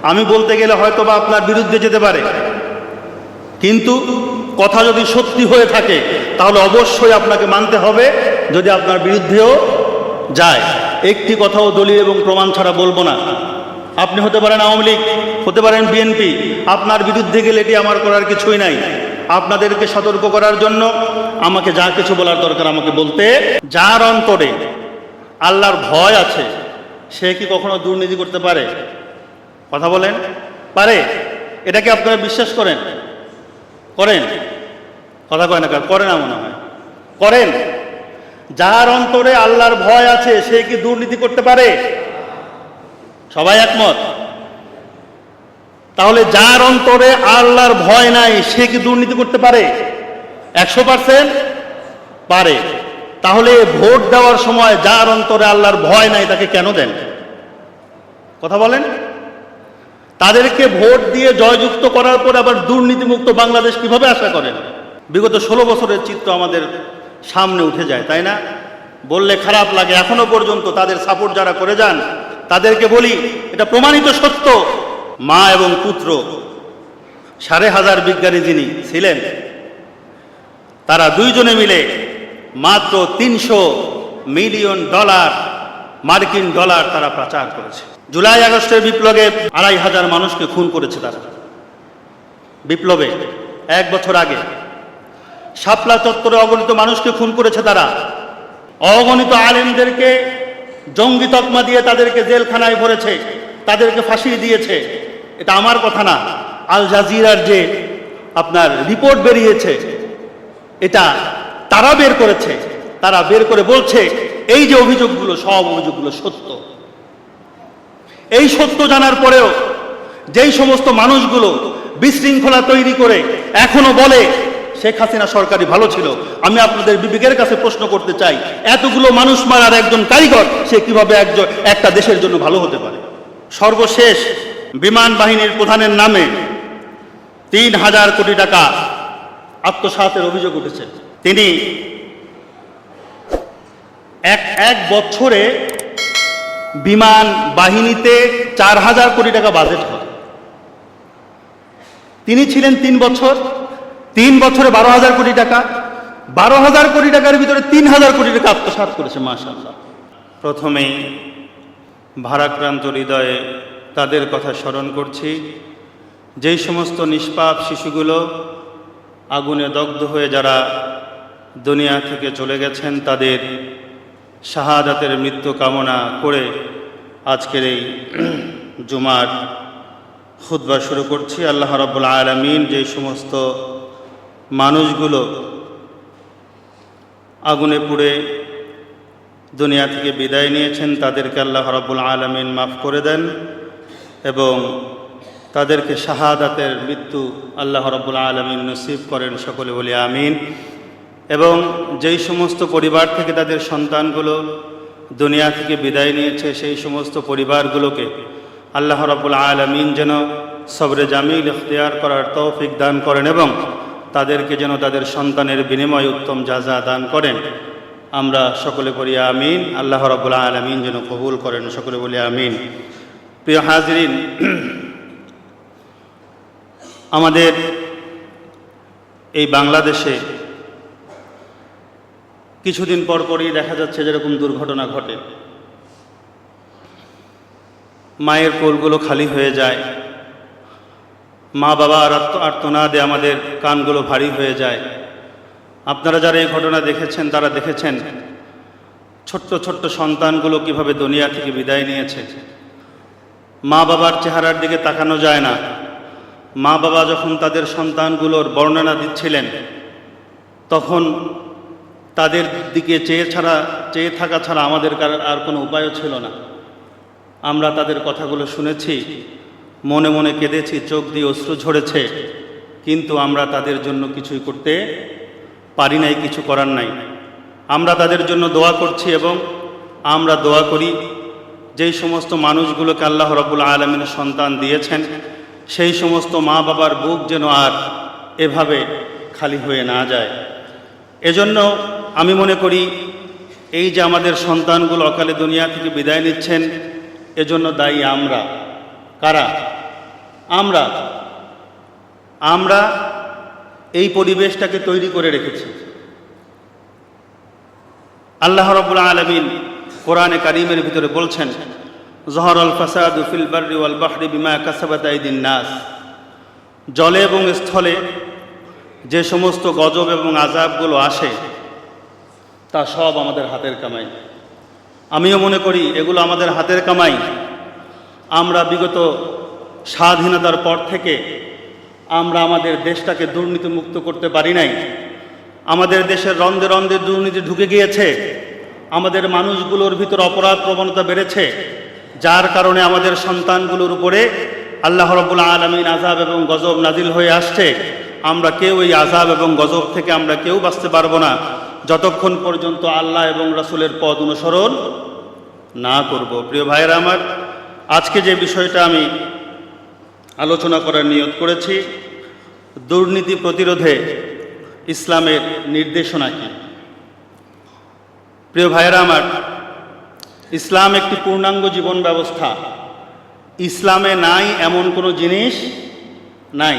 আমি বলতে গেলে হয়তো বা আপনার বিরুদ্ধে যেতে পারে, কিন্তু কথা যদি সত্যি হয়ে থাকে তাহলে অবশ্যই আপনাকে মানতে হবে, যদি আপনার বিরুদ্ধেও যায়। একটি কথাও দলিল এবং প্রমাণ ছাড়া বলবো না। আপনি হতে পারেন আওয়ামী লীগ, হতে পারেন বিএনপি, আপনার বিরুদ্ধে গেলে এটি আমার করার কিছুই নাই। আপনাদেরকে সতর্ক করার জন্য আমাকে যা কিছু বলার দরকার আমাকে বলতে। যার অন্তরে আল্লাহর ভয় আছে সে কি কখনো দুর্নীতি করতে পারে? কথা বলেন, পারে? এটা কি আপনারা বিশ্বাস করেন? করেন? কথা কয় না, করে না মনে হয়, করেন? যার অন্তরে আল্লাহর ভয় আছে সে কি দুর্নীতি করতে পারে? সবাই একমত? তাহলে যার অন্তরে আল্লাহর ভয় নাই সে কি দুর্নীতি করতে পারে? 100% পারে। তাহলে ভোট দেওয়ার সময় যার অন্তরে আল্লাহর ভয় নাই তাকে কেন দেন? কথা বলেন। তাদেরকে ভোট দিয়ে জয়যুক্ত করার পর আবার দুর্নীতিমুক্ত বাংলাদেশ কিভাবে আশা করেন? বিগত 16 বছরের চিত্র আমাদের সামনে উঠে যায়, তাই না? বললে খারাপ লাগে। এখনো পর্যন্ত তাদের সাপোর্ট যারা করে যান তাদেরকে বলি, এটা প্রমাণিত সত্য, মা এবং পুত্র 5,500 বিজ্ঞানী যিনি ছিলেন তারা দুইজনে মিলে মাত্র $300 মিলিয়ন মার্কিন ডলার তারা পাচার করেছে। জুলাই আগস্টের বিপ্লবে 2,500 মানুষকে খুন করেছে তারা। বিপ্লবে 1 বছর আগে শাপলা চত্বরে অগণিত মানুষকে খুন করেছে তারা। অগণিত আলেমদেরকে জঙ্গি তকমা দিয়ে তাদেরকে জেলখানায় ভরেছে, তাদেরকে ফাঁসি দিয়েছে। এটা আমার কথা না, আল জাজিরার যে আপনার রিপোর্ট বেরিয়েছে এটা তারা বের করেছে। তারা বের করে বলছে এই যে অভিযোগগুলো, সব অভিযোগগুলো সত্য। এই সত্য জানার পরেও যেই সমস্ত মানুষগুলো বিশৃঙ্খলা তৈরি করে এখনো বলে শেখ হাসিনা সরকারই ভালো ছিল, আমি আপনাদের বিবেকের কাছে প্রশ্ন করতে চাই, এতগুলো মানুষ মারার একজন কারিগর সে কিভাবে একটা দেশের জন্য ভালো হতে পারে? সর্বশেষ বিমান বাহিনীর প্রধানের নামে 3,000 কোটি টাকা আত্মসাতের অভিযোগ উঠেছে। তিনি এক বছরে বিমান বাহিনীতে 4,000 কোটি টাকা বাজেট হয়। তিনি ছিলেন 3 বছর, 3 বছরে 12,000 কোটি টাকা, 12,000 কোটি টাকার ভিতরে 3,000 কোটি টাকা আত্মসাৎ করেছে। মাশাআল্লাহ। প্রথমেই ভারাক্রান্ত হৃদয়ে তাদের কথা স্মরণ করছি, যেই সমস্ত নিষ্পাপ শিশুগুলো আগুনে দগ্ধ হয়ে যারা দুনিয়া থেকে চলে গেছেন, তাদের শাহাদাতের মৃত্যু কামনা করে আজকের এই জুমার খুতবা শুরু করছি। আল্লাহ রাব্বুল আলামিন যেই সমস্ত মানুষগুলো আগুনে পুড়ে দুনিয়া থেকে বিদায় নিয়েছেন তাদেরকে আল্লাহ রাব্বুল আলামিন মাফ করে দেন এবং তাদেরকে শাহাদাতের মৃত্যু আল্লাহ রাব্বুল আলামিন নসিব করেন। সকলে বলি আমিন। এবং যেই সমস্ত পরিবার থেকে তাদের সন্তানগুলো দুনিয়া থেকে বিদায় নিয়েছে সেই সমস্ত পরিবারগুলোকে আল্লাহ রাব্বুল আলামিন যেন সবরে জামিল ইখতিয়ার করার তৌফিক দান করেন এবং তাদেরকে যেন তাদের সন্তানের বিনিময়ে উত্তম জাযা দান করেন। আমরা সকলে বলি আমিন। আল্লাহ রাব্বুল আলামিন যেন কবুল করেন। সকলে বলি আমিন। প্রিয় হাজরিন, আমাদের এই বাংলাদেশে কিছুদিন পরপরই দেখা যাচ্ছে যেরকম দুর্ঘটনা ঘটে, মায়ের কোলগুলো খালি হয়ে যায়, মা বাবার আর্তনাদে আমাদের কানগুলো ভারী হয়ে যায়। আপনারা যারা এই ঘটনা দেখেছেন তারা দেখেছেন ছোট্ট ছোট্ট সন্তানগুলো কিভাবে দুনিয়া থেকে বিদায় নিয়েছে। মা বাবার চেহারার দিকে তাকানো যায় না। মা বাবা যখন তাদের সন্তানগুলোর বর্ণনা দিচ্ছিলেন তখন তাদের দিকে চেয়ে থাকা ছাড়া আমাদের আর কোনো উপায়ও ছিল না। আমরা তাদের কথাগুলো শুনেছি, মনে মনে কেঁদেছি, চোখ দিয়ে অশ্রু ঝরেছে, কিন্তু আমরা তাদের জন্য কিছুই করতে পারি নাই, কিছু করার নাই। আমরা তাদের জন্য দোয়া করছি এবং আমরা দোয়া করি যেই সমস্ত মানুষগুলোকে আল্লাহ রাব্বুল আলামিন সন্তান দিয়েছেন সেই সমস্ত মা বাবার বুক যেন আর এভাবে খালি হয়ে না যায়। এজন্য আমি মনে করি এই যে আমাদের সন্তানগুলো অকালে দুনিয়া থেকে বিদায় নিচ্ছেন এজন্য দায়ী আমরা। কারা? আমরা এই পরিবেশটাকে তৈরি করে রেখেছি। আল্লাহ রাব্বুল আলামিন কোরআনে কারীমের ভিতরে বলছেন, যহরাল ফাসাদু ফিল বাররি ওয়াল বাহরি বিমা কাসাবাত আইদিন নাস। জলে এবং স্থলে যে সমস্ত গজব এবং আযাবগুলো আসে তা সব আমাদের হাতের কামাই। আমিও মনে করি এগুলো আমাদের হাতের কামাই। আমরা বিগত স্বাধীনতার পর থেকে আমরা আমাদের দেশটাকে দুর্নীতিমুক্ত করতে পারি নাই। আমাদের দেশের রন্ধে রন্ধে দুর্নীতি ঢুকে গিয়েছে। আমাদের মানুষগুলোর ভিতর অপরাধ প্রবণতা বেড়েছে, যার কারণে আমাদের সন্তানগুলোর উপরে আল্লাহ রাব্বুল আলামিন আযাব এবং গজব নাজিল হয়ে আসছে। আমরা কেউ এই আযাব এবং গজব থেকে আমরা কেউ বাঁচতে পারবো না যতক্ষণ পর্যন্ত আল্লাহ এবং রাসূলের পথ অনুসরণ না করব। প্রিয় ভাইয়েরা আমার, আজকে যে বিষয়টা আমি আলোচনা করার নিয়ত করেছি, দুর্নীতি প্রতিরোধে ইসলামের নির্দেশনা কি। প্রিয় ভাইয়েরা আমার, ইসলাম একটি পূর্ণাঙ্গ জীবন ব্যবস্থা। ইসলামে নাই এমন কোনো জিনিস নাই,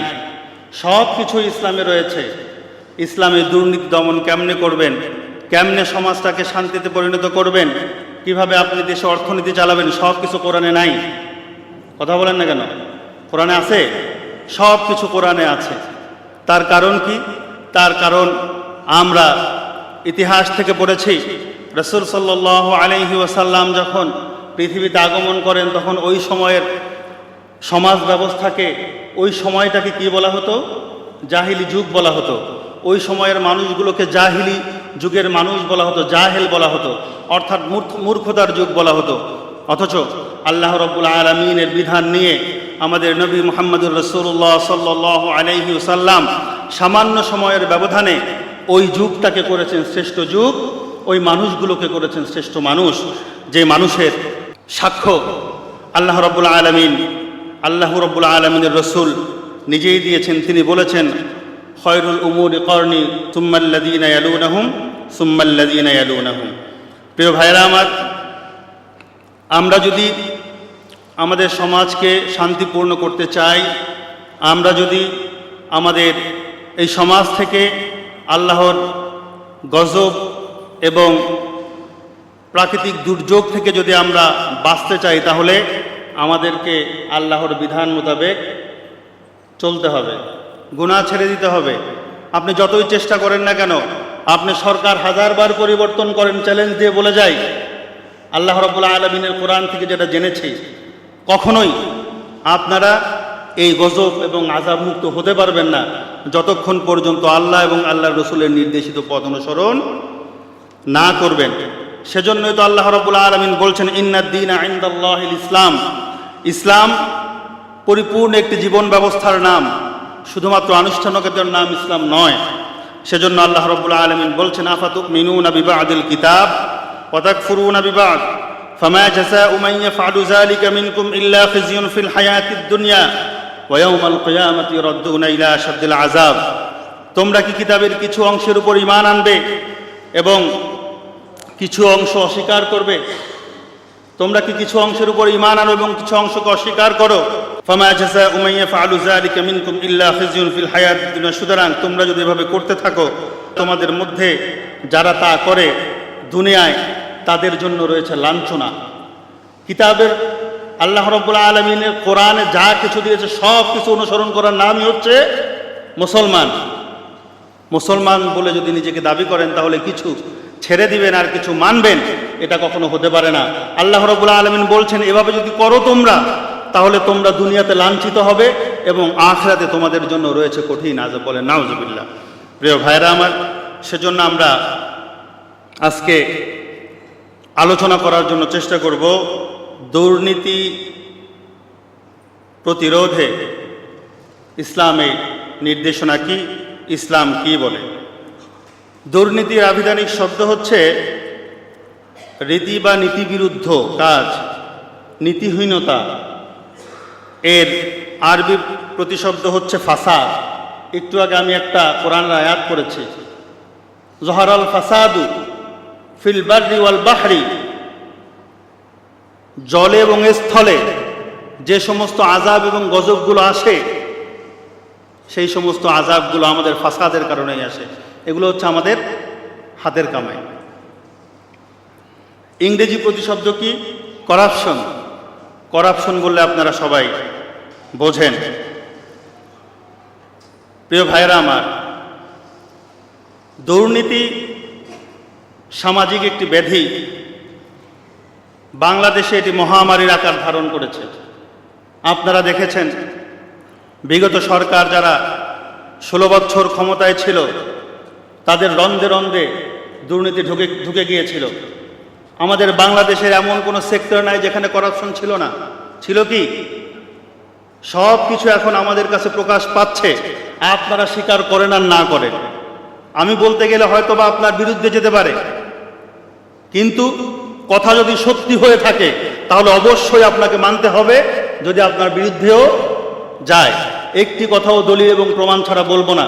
সব কিছু ইসলামে রয়েছে। ইসলামে দুর্নীতি দমন কেমনে করবেন, কেমনে সমাজটাকে শান্তিতে পরিণত করবেন, কিভাবে আপনি দেশে অর্থনীতি চালাবেন, সব কিছু কোরআনে নাই। কথা বলেন না কেন? কোরআনে আছে, সব কিছু কোরআনে আছে। তার কারণ কি? তার কারণ আমরা ইতিহাস থেকে পড়েছি, রাসূল সাল্লাল্লাহু আলাইহি ওয়াসাল্লাম যখন পৃথিবীতে আগমন করেন তখন ওই সময়ের সমাজ ব্যবস্থাকে, ওই সময়টাকে কি বলা হতো? জাহিলি যুগ বলা হতো। ওই সময়ের মানুষগুলোকে জাহিলি যুগের মানুষ বলা হতো, জাহেল বলা হতো, অর্থাৎ মূর্খতার যুগ বলা হতো। অথচ আল্লাহ রাব্বুল আলামিনের বিধান নিয়ে আমাদের নবী মুহাম্মদুর রাসূলুল্লাহ সাল্লাল্লাহু আলাইহি ওয়াসাল্লাম সামান্য সময়ের ব্যবধানে ওই যুগটাকে করেছেন শ্রেষ্ঠ যুগ, ওই মানুষগুলোকে করেছেন শ্রেষ্ঠ মানুষ, যে মানুষের সাক্ষ্য আল্লাহ রাব্বুল আলামিনের রাসূল নিজেই দিয়েছেন। তিনি বলেছেন, খয়রুল উমুরি করনি সুম্মাল্লাযীনা ইয়ালুনাহুম সুম্মাল্লাযীনা ইয়ালুনাহুম। প্রিয় ভাইরা আমার, আমরা যদি আমাদের সমাজকে শান্তিপূর্ণ করতে চাই, আমরা যদি আমাদের এই সমাজ থেকে আল্লাহর গজব এবং প্রাকৃতিক দুর্যোগ থেকে যদি আমরা বাঁচতে চাই, তাহলে আমাদেরকে আল্লাহর বিধান মোতাবেক চলতে হবে, গুনাহ ছেড়ে দিতে হবে। আপনি যতই চেষ্টা করেন না কেন, আপনি সরকার হাজারবার পরিবর্তন করেন, চ্যালেঞ্জ দিয়ে বলে যাই, আল্লাহ রাব্বুল আলামিনের কোরআন থেকে যেটা জেনেছি, কখনোই আপনারা এই গজব এবং আযাব মুক্ত হতে পারবেন না যতক্ষণ পর্যন্ত আল্লাহ এবং আল্লাহর রাসূলের নির্দেশিত পথ অনুসরণ না করবেন। সেজন্যই তো আল্লাহ রাব্বুল আলামিন বলছেন, ইন্নাদ দীনা ইনদাল্লাহিল ইসলাম। ইসলাম পরিপূর্ণ একটি জীবন ব্যবস্থার নাম, শুধুমাত্র আনুষ্ঠানিকতার নাম ইসলাম নয়। সেজন্য আল্লাহ রাব্বুল আলামিন বলছেন, আফাতুমিনুনা বিবাদিল কিতাব ওয়া তাকফুরুনা বিবাদ ফামা জাযাউ মান ইয়াফআলু যালিকা মিনকুম ইল্লা খিজিয়ুন ফিল হায়াতিদ দুনিয়া ওয়া ইয়াউমাল কিয়ামাতি ইউরাদ্দুনা ইলা আশাদ্দিল আযাব। তোমরা কি কিতাবের কিছু অংশের উপর ঈমান আনবে এবং কিছু অংশ অস্বীকার করবে? তোমরা কি কিছু অংশের উপর ঈমান আনো এবং কিছু অংশকে অস্বীকার করো? ফামা জাযাউ মান ইয়াফআলু যালিকা মিনকুম ইল্লা খিজিয়ুন ফিল হায়াতিদ দুনিয়া। সুতরাং তোমরা যদি এভাবে করতে থাকো, তোমাদের মধ্যে যারা তা করে দুনিয়ায় তাদের জন্য রয়েছে লাঞ্ছনা। কিতাবের আল্লাহ রাব্বুল আলামিনের কোরআনে যা কিছু দিয়েছে সব কিছু অনুসরণ করার নামই হচ্ছে মুসলমান। মুসলমান বলে যদি নিজেকে দাবি করেন, তাহলে কিছু ছেড়ে দিবেন আর কিছু মানবেন, এটা কখনো হতে পারে না। আল্লাহ রাব্বুল আলামিন বলছেন, এভাবে যদি করো তোমরা, তাহলে তোমরা দুনিয়াতে লাঞ্ছিত হবে এবং আখিরাতে তোমাদের জন্য রয়েছে কঠিন আযাব। বলে নাউযুবিল্লাহ। প্রিয় ভাইরা আমার, সেজন্য আমরা আজকে আলোচনা করার জন্য চেষ্টা করব দুর্নীতি প্রতিরোধে ইসলামে নির্দেশনা কি, ইসলাম কি বলে। দুর্নীতির আবিধানিক শব্দ হচ্ছে রীতি বা নীতিবিরুদ্ধ কাজ, নীতিহীনতা। এর আরবি প্রতিশব্দ হচ্ছে ফাসাদ। একটু আগে আমি একটা কোরআন আয়াত পড়েছি, যহরাল ফাসাদু ফিল বাররি ওয়াল বাহরি। জলে এবং স্থলে যে সমস্ত আযাব এবং গজবগুলো আসে, সেই সমস্ত আযাবগুলো আমাদের ফাসাদের কারণেই আসে। এগুলো হচ্ছে আমাদের হাতের কামাই। ইংরেজি প্রতিশব্দ কি? করাপশন। করাপশন বললে আপনারা সবাই বোঝেন। প্রিয় ভাইরা আমার, দুর্নীতি সামাজিক একটি ব্যাধি। বাংলাদেশে এটি মহামারীর আকার ধারণ করেছে। আপনারা দেখেছেন বিগত সরকার যারা 16 বছর ক্ষমতায় ছিল, তাদের রন্ধে রন্ধে দুর্নীতি ঢুকে গিয়েছিল। আমাদের বাংলাদেশের এমন কোনো সেক্টর নাই যেখানে করাপশন ছিল না। ছিল কি? সব কিছু এখন আমাদের কাছে প্রকাশ পাচ্ছে, আপনারা স্বীকার করেন আর না করেন। আমি বলতে গেলে হয়তো বা আপনার বিরুদ্ধে যেতে পারে, কিন্তু কথা যদি সত্যি হয়ে থাকে তাহলে অবশ্যই আপনাকে মানতে হবে, যদি আপনার বিরুদ্ধেও যায়। একটি কথাও দলিল এবং প্রমাণ ছাড়া বলবো না।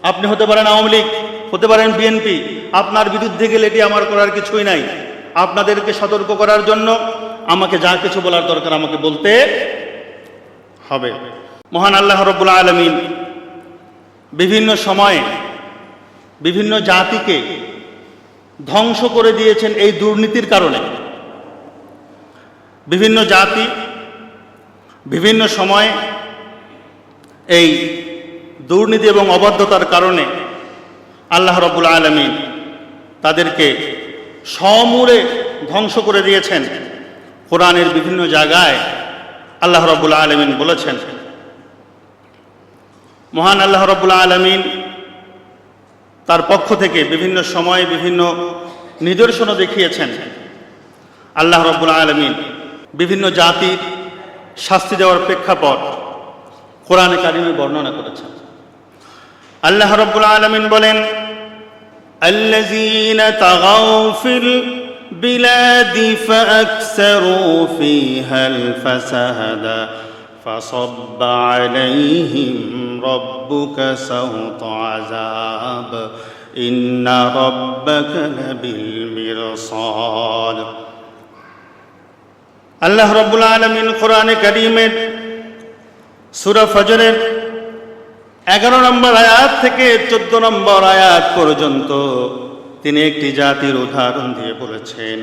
আপনি হতে পারেন আওয়ামী লীগ, হতে পারেন বিএনপি, আপনার বিরুদ্ধে গেলে এটি আমার করার কিছুই নাই। আপনাদেরকে সতর্ক করার জন্য আমাকে যা কিছু বলার দরকার আমাকে বলতে হবে। মহান আল্লাহ রাব্বুল আলামিন বিভিন্ন সময়ে বিভিন্ন জাতিকে ধ্বংস করে দিয়েছেন এই দুর্নীতির কারণে। বিভিন্ন জাতি বিভিন্ন সময়ে এই দুর্নীতি এবং অবাধ্যতার কারণে আল্লাহ রাব্বুল আলামিন তাদেরকে সমূলে ধ্বংস করে দিয়েছেন। কোরআনের বিভিন্ন জায়গায় আল্লাহ রাব্বুল আলামিন বলেছেন, মহান আল্লাহ রাব্বুল আলামিন তার পক্ষ থেকে বিভিন্ন সময়ে বিভিন্ন নিদর্শনও দেখিয়েছেন। আল্লাহ রাব্বুল আলামিন বিভিন্ন জাতির শাস্তি দেওয়ার প্রেক্ষাপট কোরআনে কারিমে বর্ণনা করেছেন। আল্লাহ রাব্বুল আলামিন বলেন, আল্লাযীনা তাগাও ফিল বিলাদি ফাআকসারু ফীহাল ফাসাদা ফাসাব্বা আলাইহিম রাব্বুকা সাওতা আযাব ইন্না রাব্বাকা লাবিল মিরসাদ। আল্লাহ রাব্বুল আলামিন কোরআনে কারীমের সূরা ফজরের 11 নম্বর আয়াত থেকে 14 নম্বর আয়াত পর্যন্ত তিনি একটি জাতির উদাহরণ দিয়ে বলেছেন,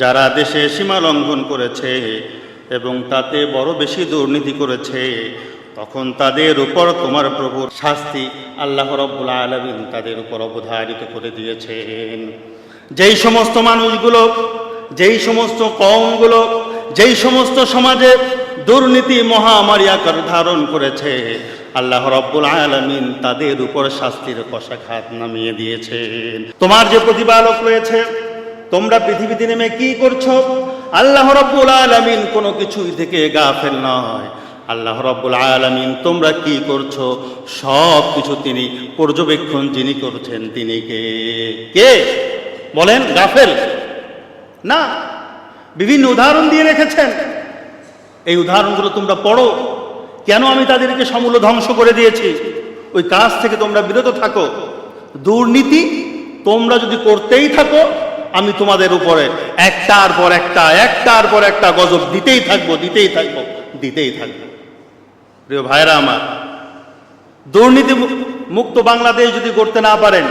যারা দেশে সীমা লঙ্ঘন করেছে এবং তাতে বড় বেশি দুর্নীতি করেছে, তখন তাদের উপর তোমার প্রভুর শাস্তি আল্লাহ রাব্বুল আলামিন তাদের উপর অবধারিত করে দিয়েছেন। যেই সমস্ত মানুষগুলো, যেই সমস্ত কওমগুলো, যেই সমস্ত সমাজে দুর্নীতি মহামারী আকার ধারণ করেছে, আল্লাহ রাব্বুল আলামিন তাদের উপর শাস্তির কষাঘাত নামিয়ে দিয়েছেন। তোমার যে প্রতিপালক রয়েছে, তোমরা পৃথিবীতে নেমে কি করছো? আল্লাহ রাব্বুল আলামিন কোনো কিছুই থেকে গাফেল নয়। আল্লাহ রাব্বুল আলামিন তোমরা কি করছো সব কিছু তিনি পর্যবেক্ষণ যিনি করছেন তিনি কে বলেন? গাফেল না। বিভিন্ন উদাহরণ দিয়ে রেখেছেন, এই উদাহরণগুলো তোমরা পড়ো। কেন আমি তাদেরকে সমূলে ধ্বংস করে দিয়েছি? ওই কাজ থেকে তোমরা বিরত থাকো। দুর্নীতি তোমরা যদি করতেই থাকো, আমি তোমাদের উপরে একটার পর একটা গজব দিতেই থাকবো। প্রিয় ভাইরা আমার, দুর্নীতি মুক্ত বাংলাদেশ যদি করতে না পারেন,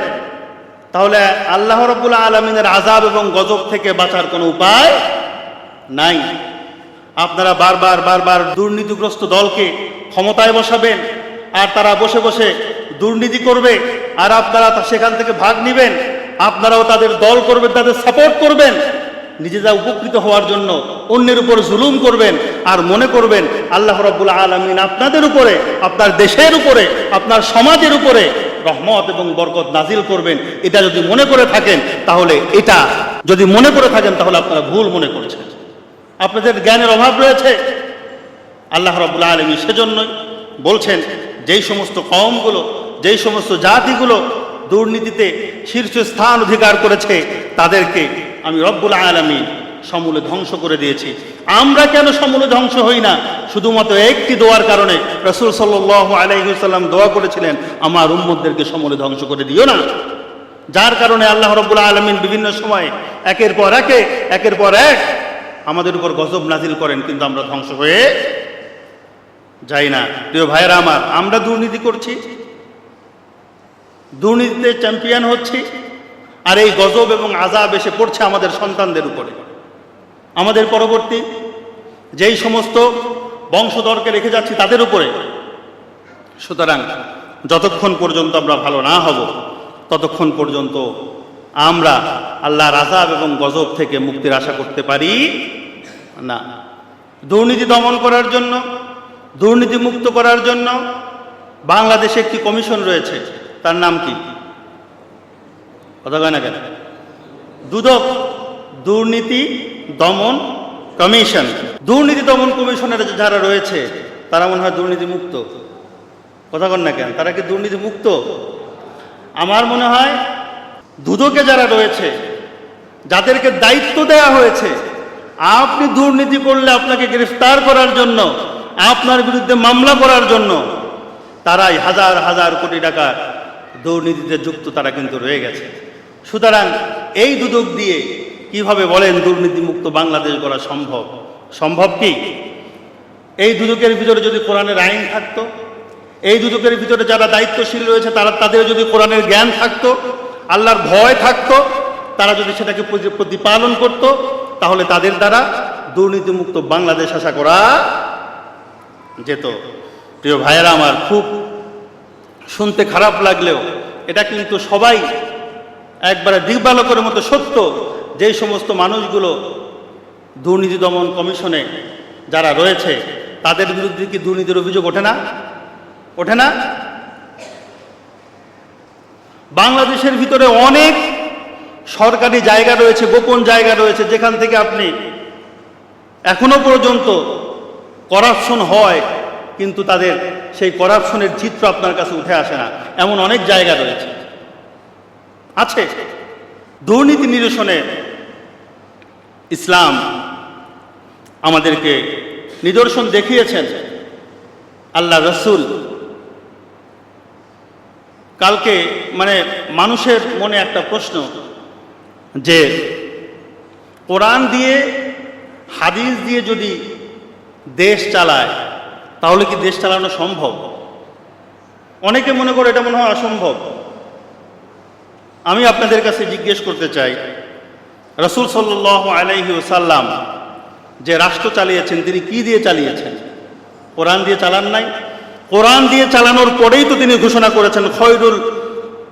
তাহলে আল্লাহ রাব্বুল আলামিনের আযাব এবং গজব থেকে বাঁচার কোনো উপায় নাই। আপনারা বারবার দুর্নীতিগ্রস্ত দলকে ক্ষমতায় বসাবেন, আর তারা বসে বসে দুর্নীতি করবে, আর আপনারা সেখান থেকে ভাগ নেবেন। আপনারাও তাদের দল করবেন, তাদের সাপোর্ট করবেন, নিজেরা উপকৃত হওয়ার জন্য অন্যের উপর জুলুম করবেন, আর মনে করবেন আল্লাহ রাব্বুল আলামিন আপনাদের উপরে, আপনার দেশের উপরে, আপনার সমাজের উপরে রহমত এবং বরকত নাজিল করবেন। এটা যদি মনে করে থাকেন তাহলে আপনারা ভুল মনে করছেন। আপনাদের জ্ঞানের অভাব রয়েছে। আল্লাহ রাব্বুল আলামিন সেজন্যই বলছেন, যেই সমস্ত কওমগুলো, যেই সমস্ত জাতিগুলো দুর্নীতিতে শীর্ষস্থান অধিকার করেছে, তাদেরকে আমি রব্বুল আলামিন সমূলে ধ্বংস করে দিয়েছি। আমরা কেন সমূলে ধ্বংস হই না? শুধুমাত্র একটি দোয়ার কারণে। রাসূল সাল্লাল্লাহু আলাইহি ওয়াসাল্লাম দোয়া করেছিলেন, আমার উম্মতদেরকে সমূলে ধ্বংস করে দিও না। যার কারণে আল্লাহ রাব্বুল আলামিন বিভিন্ন সময় একের পর এক আমাদের উপর গজব নাজিল করেন, কিন্তু আমরা ধ্বংস হয়ে যাই না। প্রিয় ভাইয়েরা আমার, আমরা দুর্নীতি করছি, দুর্নীতিতে চ্যাম্পিয়ন হচ্ছি, আর এই গজব এবং আযাব এসে পড়ছে আমাদের সন্তানদের উপরে, আমাদের পরবর্তী যেই সমস্ত বংশধরকে রেখে যাচ্ছি তাদের উপরে। সুতরাং যতক্ষণ পর্যন্ত আমরা ভালো না হব, ততক্ষণ পর্যন্ত আমরা আল্লাহর আযাব এবং গজব থেকে মুক্তির আশা করতে পারি না। দুর্নীতি দমন করার জন্য, দুর্নীতি মুক্ত করার জন্য বাংলাদেশে একটি কমিশন রয়েছে, তার নাম কি? কথা কয় না কেন? দুদক, দুর্নীতি দমন কমিশন। দুর্নীতি দমন কমিশনের যারা রয়েছে তারা মনে হয় দুর্নীতি মুক্ত। কথা কন না কেন? তারা কি দুর্নীতি মুক্ত? আমার মনে হয় দুদকে যারা রয়েছে, যাদেরকে দায়িত্ব দেওয়া হয়েছে আপনি দুর্নীতি করলে আপনাকে গ্রেফতার করার জন্য, আপনার বিরুদ্ধে মামলা করার জন্য, তারাই হাজার হাজার কোটি টাকা দুর্নীতিতে যুক্ত তারা কিন্তু রয়ে গেছে। সুতরাং এই দুদক দিয়ে কিভাবে বলেন দুর্নীতিমুক্ত বাংলাদেশ গড়া সম্ভব? সম্ভব কি? এই দুদকের ভিতরে যদি কোরআনের আইন থাকতো, এই দুদকের ভিতরে যারা দায়িত্বশীল রয়েছে তাদের যদি কোরআনের জ্ঞান থাকতো, আল্লাহর ভয় থাকতো, তারা যদি সেটাকে প্রতিপালন করত, তাহলে তাদের দ্বারা দুর্নীতিমুক্ত বাংলাদেশ আশা করা যেত। প্রিয় ভাইয়েরা আমার, খুব শুনতে খারাপ লাগলেও এটা কিন্তু সবাই একবারে দিগবালকের মতো সত্য। যেই সমস্ত মানুষগুলো দুর্নীতি দমন কমিশনে যারা রয়েছে তাদের বিরুদ্ধে কি দুর্নীতির অভিযোগ ওঠে না? ওঠে না? বাংলাদেশের ভিতরে অনেক সরকারি জায়গা রয়েছে, গোপন জায়গা রয়েছে, যেখান থেকে আপনি এখনো পর্যন্ত করাপশন হয়, কিন্তু তাদের সেই করাপশনের চিত্র আপনার কাছে উঠে আসে না। এমন অনেক জায়গা রয়েছে, আছে। দুর্নীতি নিরসনে ইসলাম আমাদেরকে নিদর্শন দেখিয়েছেন। আল্লাহ রসুল কালকে মানুষের মনে একটা প্রশ্ন যে কোরআন দিয়ে হাদিস দিয়ে যদি দেশ চালায় তাহলে কি দেশ চালানো সম্ভব? অনেকে মনে করে এটা মনে হয় অসম্ভব। আমি আপনাদের কাছে জিজ্ঞেস করতে চাই, রাসূল সাল্লাল্লাহু আলাইহি ওয়াসাল্লাম যে রাষ্ট্র চালিয়েছেন তিনি কি দিয়ে চালিয়েছেন? কোরআন দিয়ে চালান নাই? কোরআন দিয়ে চালানোর পরেই তো তিনি ঘোষণা করেছেন খয়রুল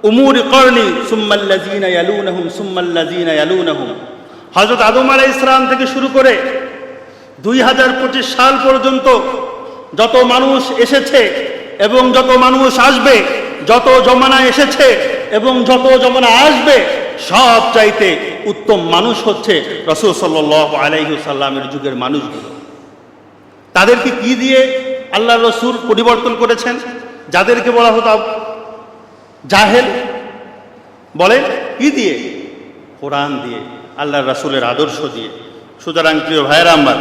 উমুরি করনি সুম্মাল্লাযীনা ইয়ালুনাহুম সুম্মাল্লাযীনা ইয়ালুনাহুম। হযরত আদম আলাইহিস সালাম থেকে শুরু করে 2025 সাল পর্যন্ত যত মানুষ এসেছে এবং যত মানুষ আসবে, যত জমানা এসেছে এবং যত জমানা আসবে, সব চাইতে উত্তম মানুষ হচ্ছে রাসূল সাল্লাল্লাহু আলাইহি ওয়াসাল্লামের যুগের মানুষগুলো। তাদেরকে কি দিয়ে আল্লাহ রসুল পরিবর্তন করেছেন? যাদেরকে বলা হতো জাহেল, বলে কি দিয়ে? কোরআন দিয়ে, আল্লাহ রসুলের আদর্শ দিয়ে। সুতরাং প্রিয় ভাইয়েরা আমার,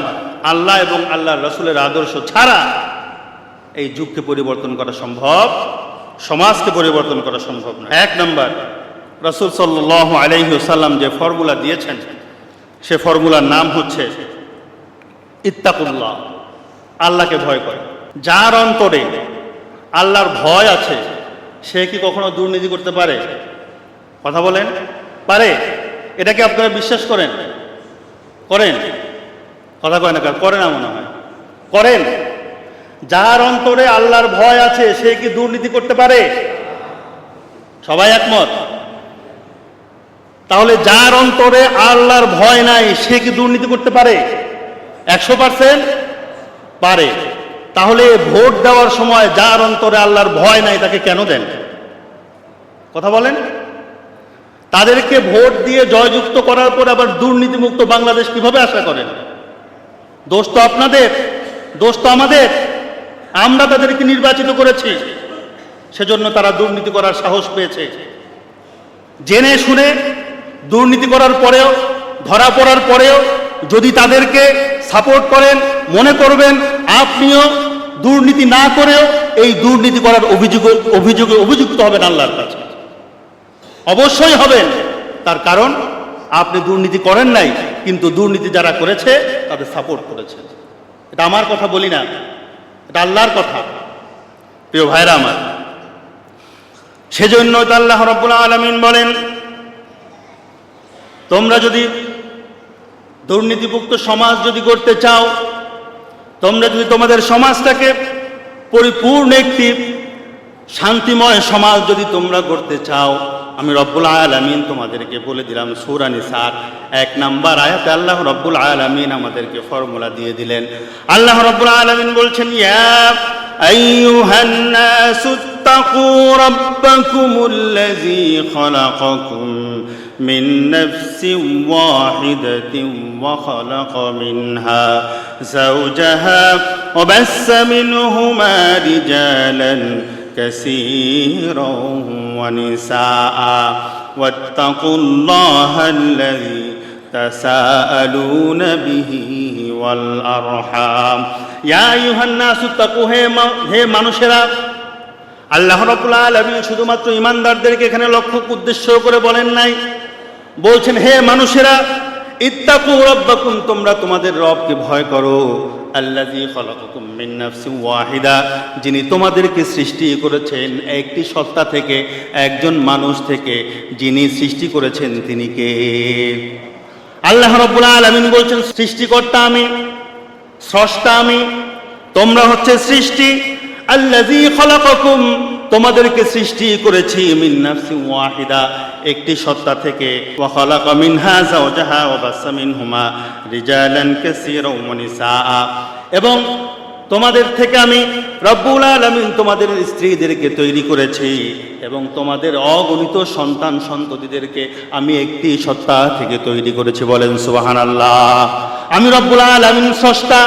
আল্লাহ এবং আল্লাহ রসুলের আদর্শ ছাড়া এই যুগকে পরিবর্তন করা সম্ভব, সমাজকে পরিবর্তন করা সম্ভব না। এক নম্বর, রাসূল সাল্লাল্লাহু আলাইহি ওয়াসাল্লাম যে ফর্মুলা দিয়েছেন সে ফর্মুলার নাম হচ্ছে ইত্তাকুল্লাহ, আল্লাহকে ভয় করে। যার অন্তরে আল্লাহর ভয় আছে সে কি কখনো দুর্নীতি করতে পারে? কথা বলেন, পারে? এটাকে আপনারা বিশ্বাস করেন? করেন? কথা কয় না, করে না মনে হয়? করেন? যার অন্তরে আল্লাহর ভয় আছে সে কি দুর্নীতি করতে পারে? সবাই একমত? তাহলে যার অন্তরে আল্লাহর ভয় নাই সে কি দুর্নীতি করতে পারে? 100% পারে। তাহলে ভোট দেওয়ার সময় যার অন্তরে আল্লাহর ভয় নাই তাকে কেন দেন? কথা বলেন। তাদেরকে ভোট দিয়ে জয়যুক্ত করার পর আবার দুর্নীতিমুক্ত বাংলাদেশ কিভাবে আশা করেন? দোষ তো আপনাদের, দোষ তো আমাদের। আমরা তাদেরকে নির্বাচিত করেছি, সেজন্য তারা দুর্নীতি করার সাহস পেয়েছে। জেনে শুনে দুর্নীতি করার পরেও, ধরা পড়ার পরেও যদি তাদেরকে সাপোর্ট করেন, মনে করবেন আপনিও দুর্নীতি না করেও এই দুর্নীতি করার অভিযোগে অভিযুক্ত হবেন আল্লাহর কাছে। অবশ্যই হবেন। তার কারণ আপনি দুর্নীতি করেন নাই, কিন্তু দুর্নীতি যারা করেছে তাদের সাপোর্ট করেছেন। এটা আমার কথা বলি না, এটা আল্লাহর কথা। প্রিয় ভাইরা আমার, সেজন্য তো আল্লাহ রাব্বুল আলামিন বলেন, তোমরা যদি দুর্নীতিমুক্ত সমাজ যদি করতে চাও, তোমরা যদি তোমাদের সমাজটাকে পরিপূর্ণ একটি শান্তিময় সমাজ যদি তোমরা করতে চাও, আমি রব্বুল আলামিন তোমাদেরকে বলে দিলাম সূরা নিসার 1 নম্বর আয়াতে আল্লাহ রব্বুল আলামিন আমাদেরকে ফর্মুলা দিয়ে দিলেন। আল্লাহ রব্বুল আলামিন বলছেন, ইয়া আইয়ুহান নাসুত্তাকু রাব্বাকুমুল্লাযী খালাকাকুম মিন নাফসিন ওয়াহিদাতিন ওয়া খালাকা মিনহা যাওজাহা ওয়া বাসসা মিনহুমা রিজালান كثيرا ونساء واتقوا الله الذي تساءلون به والأرحام يا أيها الناس اتقوا হে মানুষেরা, আল্লাহ রাব্বুল আলামিন শুধুমাত্র ঈমানদারদেরকে এখানে লক্ষ্য উদ্দেশ্য করে বলেন নাই, বলছেন হে মানুষেরা, ইত্তাকু রাব্বাকুম, তোমরা তোমাদের রবকে ভয় করো, আল্লাযী খালাকাকুম মিন নাফসিন ওয়াহিদা, যিনি তোমাদেরকে সৃষ্টি করেছেন একটি সত্তা থেকে, একজন মানুষ থেকে, যিনি সৃষ্টি করেছেন তিনি কে? আল্লাহ রাব্বুল আলামিন বলছেন সৃষ্টিকর্তা আমি, স্রষ্টা আমি, তোমরা হচ্ছে সৃষ্টি। আল্লাযী খালাকাকুম, তোমাদেরকে সৃষ্টি করেছি মিন নাফসিন ওয়াহিদা, একটি সত্তা থেকে, ওয়া খালাকা মিনহা যাওজাহা ওয়া বাসসা মিনহুমা রিজালান কাসীরান ওয়া নিসাআ, এবং তোমাদের থেকে আমি রব্বুল আলামিন তোমাদের স্ত্রীদেরকে তৈরি করেছি, এবং তোমাদের অগণিত সন্তান সন্ততিদেরকে আমি একটি সত্তা থেকে তৈরি করেছি। বলেন সুবহানাল্লাহ। আমি রব্বুল আলামিন স্রষ্টা,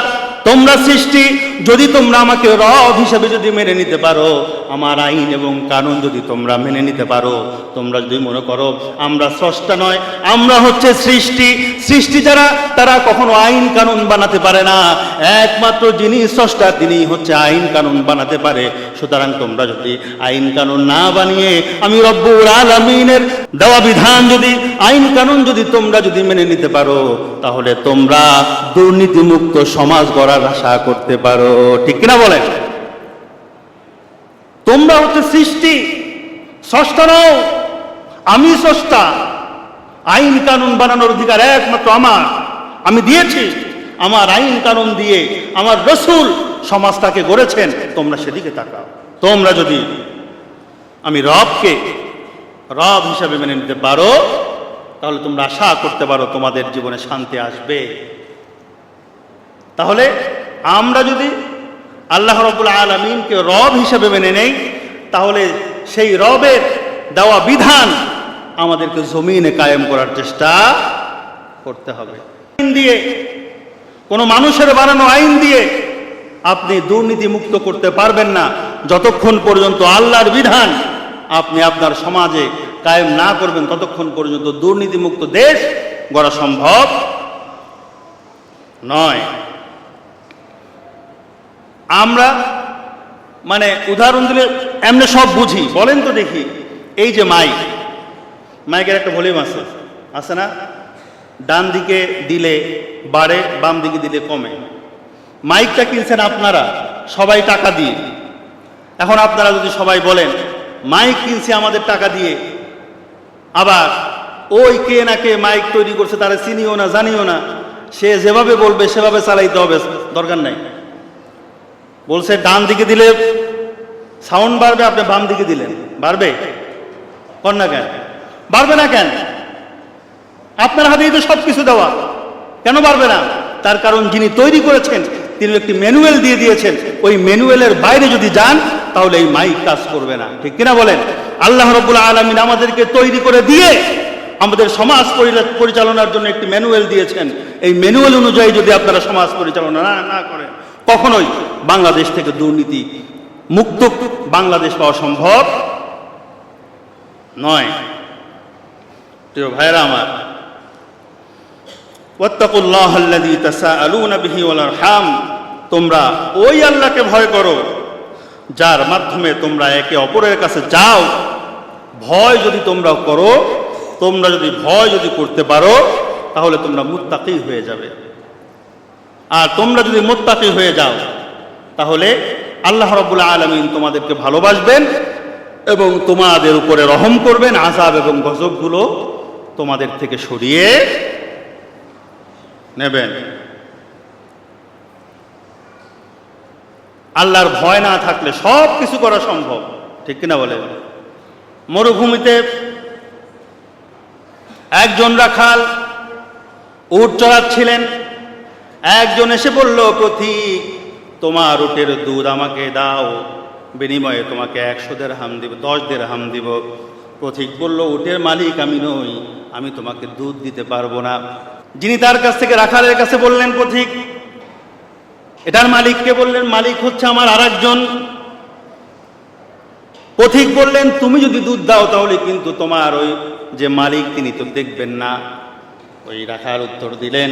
তোমরা সৃষ্টি। যদি তোমরা আমাকে রব হিসেবে যদি মেনে নিতে পারো, আমার আইন এবং কানুন যদি তোমরা মেনে নিতে পারো, তোমরা যদি মনে করো আমরা স্রষ্টা নয়, আমরা হচ্ছে সৃষ্টি, সৃষ্টি যারা তারা কখনো আইন কানুন বানাতে পারে না, একমাত্র যিনি স্রষ্টা তিনি হচ্ছে আইন কানুন বানাতে পারে। সুতরাং তোমরা যদি আইন কানুন না বানিয়ে আমি রব্বুল আলামিনের দেওয়া বিধান যদি আইন কানুন যদি তোমরা যদি মেনে নিতে পারো, তাহলে তোমরা দুর্নীতিমুক্ত সমাজ গড়ার আশা করতে পারো। ঠিক কিনা বলেন? তোমরা হচ্ছে সৃষ্টি, স্রষ্টা নও, আমি স্রষ্টা। আইন কানুন বানানোর অধিকার একমাত্র আমার, আমি দিয়েছি। আমার আইন কানুন দিয়ে আমার রাসূল সমাজটাকে গড়েছেন, তোমরা সেদিকে তাকাও। তোমরা যদি আমি রবকে রব হিসাবে মেনে নিতে পারো, তাহলে তোমরা আশা করতে পারো তোমাদের জীবনে শান্তি আসবে। তাহলে আমরা যদি আল্লাহ রাব্বুল আলামিনকে রব হিসাবে মেনে নেই, তাহলে সেই রবের দেওয়া বিধান আমাদেরকে জমিনে কায়েম করার চেষ্টা করতে হবে। আইন দিয়ে, কোনো মানুষের বানানো আইন দিয়ে আপনি দুর্নীতি মুক্ত করতে পারবেন না, যতক্ষণ পর্যন্ত আল্লাহর বিধান আপনি আপনার সমাজে কায়েম না করবেন, ততক্ষণ পর্যন্ত দুর্নীতিমুক্ত দেশ গড়া সম্ভব নয়। আমরা উদাহরণ দিলে এমনি সব বুঝি, বলেন তো দেখি। এই যে মাইকের একটা ভলিউম আছে না? ডান দিকে দিলে বাড়ে, বাম দিকে দিলে কমে। মাইকটা কিনছেন আপনারা সবাই টাকা দিয়ে। এখন আপনারা যদি সবাই বলেন মাইক কিনছি আমাদের টাকা দিয়ে, আবার ওই কে না কে মাইক তৈরি করছে তারা চিনিও না জানিও না, সে যেভাবে বলবে সেভাবে চালাইতে হবে, দরকার নাই। বলছে ডান দিকে দিলে সাউন্ড বাড়বে, আপনি বাম দিকে দিলেন, বাড়বে? কর না কেন? বাড়বে না কেন? আপনার হাতেই তো সব কিছু দেওয়া, কেন বাড়বে না? তার কারণ যিনি তৈরি করেছেন তিনি একটি ম্যানুয়াল দিয়ে দিয়েছেন। ওই ম্যানুয়ালের বাইরে যদি যান তাহলে এই মাইক কাজ করবে না। ঠিক কিনা বলেন? আল্লাহ রাব্বুল আলামিন আমাদেরকে তৈরি করে দিয়ে আমাদের সমাজ পরিচালনার জন্য একটি ম্যানুয়াল দিয়েছেন। এই ম্যানুয়াল অনুযায়ী যদি আপনারা সমাজ পরিচালনা না করেন, কখনোই বাংলাদেশ থেকে দুর্নীতি মুক্ত বাংলাদেশ পাওয়া সম্ভব নয়। প্রিয় ভাইরা আমার, ওয়াত্তাকুল্লাহাল্লাযী তাসাআলুনা বিহি ওয়াল আরহাম, তোমরা ওই আল্লাহকে ভয় করো যার মাধ্যমে তোমরা একে অপরের কাছে যাও। ভয় যদি তোমরা করো তোমরা যদি ভয় যদি করতে পারো তাহলে তোমরা মুত্তাকি হয়ে যাবে। আর তোমরা যদি মুত্তাকি হয়ে যাও তাহলে আল্লাহ রাব্বুল আলামিন তোমাদেরকে ভালোবাসবেন এবং তোমাদের উপরে রহম করবেন, আযাব এবং গজবগুলো তোমাদের থেকে সরিয়ে নেবেন। আল্লাহর ভয় না থাকলে সব কিছু করা সম্ভব, ঠিক কিনা বলেন? মরুভূমিতে একজন রাখাল উট চড়াচ্ছিলেন। একজন এসে বলল, পথিক তোমার উটের দুধ আমাকে দাও, বিনিময়ে তোমাকে 100 দিরহাম দিব, 10 দিরহাম দিব। পথিক বলল, উটের মালিক আমি নই, আমি তোমাকে দুধ দিতে পারবো না। যিনি তার কাছ থেকে রাখালের কাছে বললেন, পথিক এটার মালিককে বললেন, মালিক হচ্ছে আমার আরেকজন। পথিক বললেন, তুমি যদি দুধ দাও তাহলে কিন্তু তোমার ওই যে মালিক তিনি তো দেখবেন না। ওই রাখাল উত্তর দিলেন,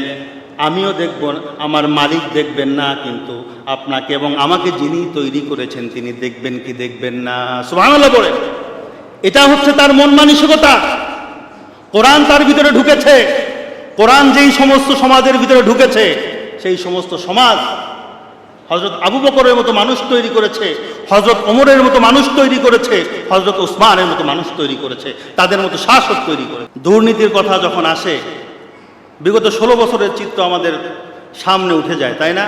আমিও দেখব, আমার মালিক দেখবেন না, কিন্তু আপনাকে এবং আমাকে যিনি তৈরি করেছেন তিনি দেখবেন কি দেখবেন না? সুবহানাল্লাহ বলে। এটা হচ্ছে তার মন মানসিকতা। কোরআন তার ভিতরে ঢুকেছে। কোরআন যেই সমস্ত সমাজের ভিতরে ঢুকেছে সেই সমস্ত সমাজ হযরত আবু বকরের মতো মানুষ তৈরি করেছে, হযরত ওমরের মতো মানুষ তৈরি করেছে, হযরত উসমানের মতো মানুষ তৈরি করেছে, তাদের মতো শাসক তৈরি করে। দুর্নীতির কথা যখন আসে, বিগত 16 বছরের চিত্র আমাদের সামনে উঠে যায়, তাই না?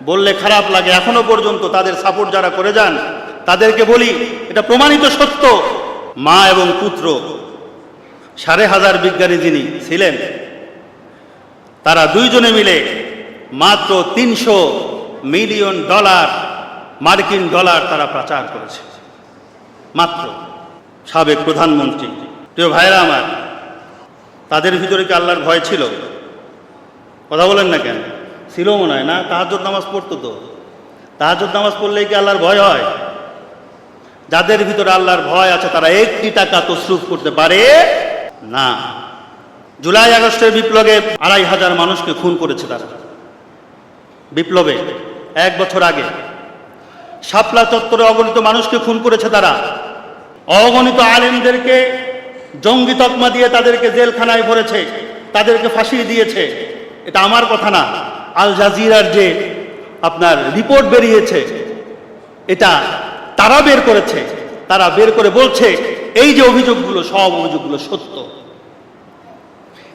বললে খারাপ লাগে। এখনো পর্যন্ত তাদের সাপোর্ট যারা করে যান তাদেরকে বলি, এটা প্রমাণিত সত্য। মা এবং পুত্র 1500 বিজ্ঞানী যিনি ছিলেন, তারা দুইজনে মিলে মাত্র $300 মিলিয়ন মার্কিন ডলার তারা পাচার করেছে। মাত্র সাবেক প্রধানমন্ত্রী। প্রিয় ভাইরা আমার, তাদের ভিতরে কি আল্লাহর ভয় ছিল? কথা বলেন না কেন? ছিল মনে হয় না? তাহাজ্জুদ নামাজ পড়তো তো। তাহাজ্জুদ নামাজ পড়লেই কি আল্লাহর ভয় হয়? যাদের ভিতরে আল্লাহর ভয় আছে তারা 1 টাকা তসরুফ করতে পারে না। জুলাই আগস্টের বিপ্লবে 2500 মানুষকে খুন করেছে তারা। বিপ্লবে 1 বছর আগে শাপলা চত্বরে অগণিত মানুষকে খুন করেছে তারা। অগণিত আলেমদেরকে জঙ্গি তকমা দিয়ে তাদেরকে জেলখানায় ভরেছে, তাদেরকে ফাঁসি দিয়েছে। এটা আমার কথা না, আল জাজিরার যে আপনার রিপোর্ট বেরিয়েছে এটা তারা বের করেছে। তারা বের করে বলছে এই যে অভিযোগগুলো, সব অভিযোগগুলো সত্য।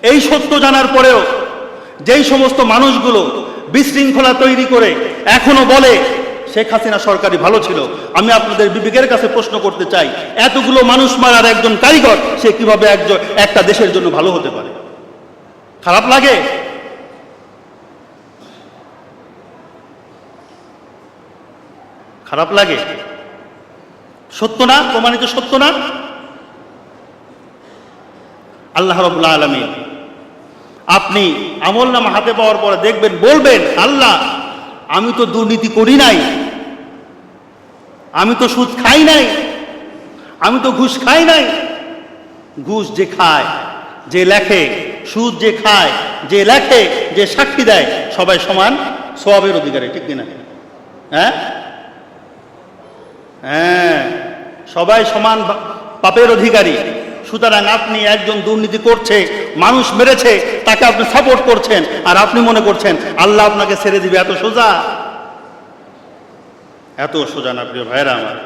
এই সত্য জানার পরেও যেই সমস্ত মানুষগুলো বিশৃঙ্খলা তৈরি করে এখনো বলে শেখ হাসিনা সরকারই ভালো ছিল, আমি আপনাদের বিবেকের কাছে প্রশ্ন করতে চাই, এতগুলো মানুষ মারার একজন কারিগর সে কিভাবে একটা দেশের জন্য ভালো হতে পারে? খারাপ লাগে? খারাপ লাগে? সত্য না? প্রমাণিত সত্য না? আল্লাহ রাব্বুল আলামিন, আপনি আমলনামা হাতে পাওয়ার পরে দেখবেন, বলবেন, আল্লাহ আমি তো দুর্নীতি করি নাই, আমি তো সুদ খাই নাই, আমি তো ঘুষ খাই নাই। ঘুষ যে খায়, যে লেখে, সুদ যে খায়, যে লেখে, যে সাক্ষী দেয়, সবাই সমান সওয়াবের অধিকারী, ঠিক কিনা? হ্যাঁ হ্যাঁ, সবাই সমান পাপের অধিকারী। সুতরাং আপনি একজন দুর্নীতি করছে, মানুষ মেরেছে, তাকে আপনি সাপোর্ট করছেন, আর আপনি মনে করছেন আল্লাহ আপনাকে ছেড়ে দিবে? এত সোজা? এত সোজা না প্রিয় ভাইরা আমার।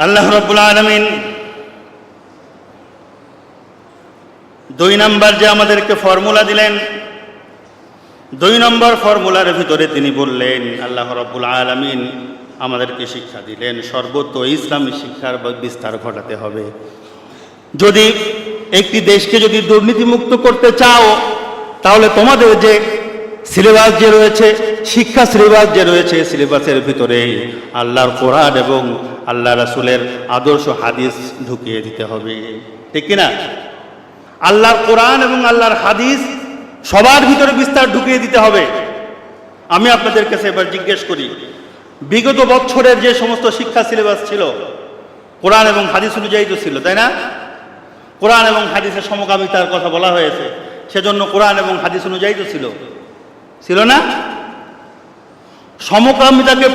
আল্লাহ রাব্বুল আলামিন 2 নম্বর যে আমাদেরকে ফর্মুলা দিলেন, 2 নম্বর ফর্মুলার ভিতরে তিনি বললেন, আল্লাহ রাব্বুল আলামিন আমাদেরকে শিক্ষা দিলেন সর্বত্র ইসলামী শিক্ষার বিস্তার ঘটাতে হবে। যদি একটি দেশকে যদি দুর্নীতিমুক্ত করতে চাও তাহলে তোমাদের যে সিলেবাস যে রয়েছে, শিক্ষা সিলেবাস যে রয়েছে, সিলেবাসের ভিতরে আল্লাহর কোরআন এবং আল্লাহ রাসূলের আদর্শ হাদিস ঢুকিয়ে দিতে হবে, ঠিক কিনা? আল্লাহর কোরআন এবং আল্লাহর হাদিস সবার ভিতরে বিস্তার ঢুকিয়ে দিতে হবে। আমি আপনাদের কাছে এবার জিজ্ঞেস করি, বিগত বছরের যে সমস্ত শিক্ষা সিলেবাস ছিল কোরআন এবং হাদিস অনুযায়ী তো ছিল, তাই না? কোরআন এবং হাদিসের সমকামিতার কথা বলা হয়েছে, সেজন্য কোরআন এবং হাদিস অনুযায়ী তো ছিল না? সমকামিতাকে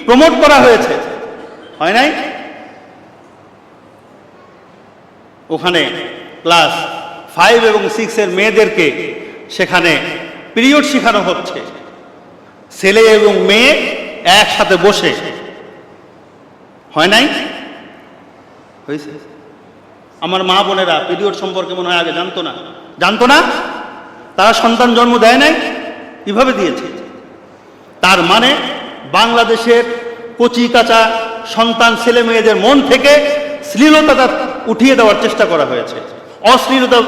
প্রমোট করা হয়েছে, হয় নাই? ওখানে ক্লাস 5 এবং 6 এর মেয়েদেরকে সেখানে পিরিয়ড শেখানো হচ্ছে, ছেলে এবং মেয়ে একসাথে বসে। হয় নাই? হয়েছে? আমার মা বোনেরা পিরিয়ড সম্পর্কে মনে হয় আগে জানতো না, তারা সন্তান জন্ম দেয় নাই, কিভাবে দিয়েছে? তার মানে বাংলাদেশের কচি কাঁচা সন্তান ছেলে মেয়েদের মন থেকে শ্লীলতাটা উঠিয়ে দেওয়ার চেষ্টা করা হয়েছে, অশ্লীলতা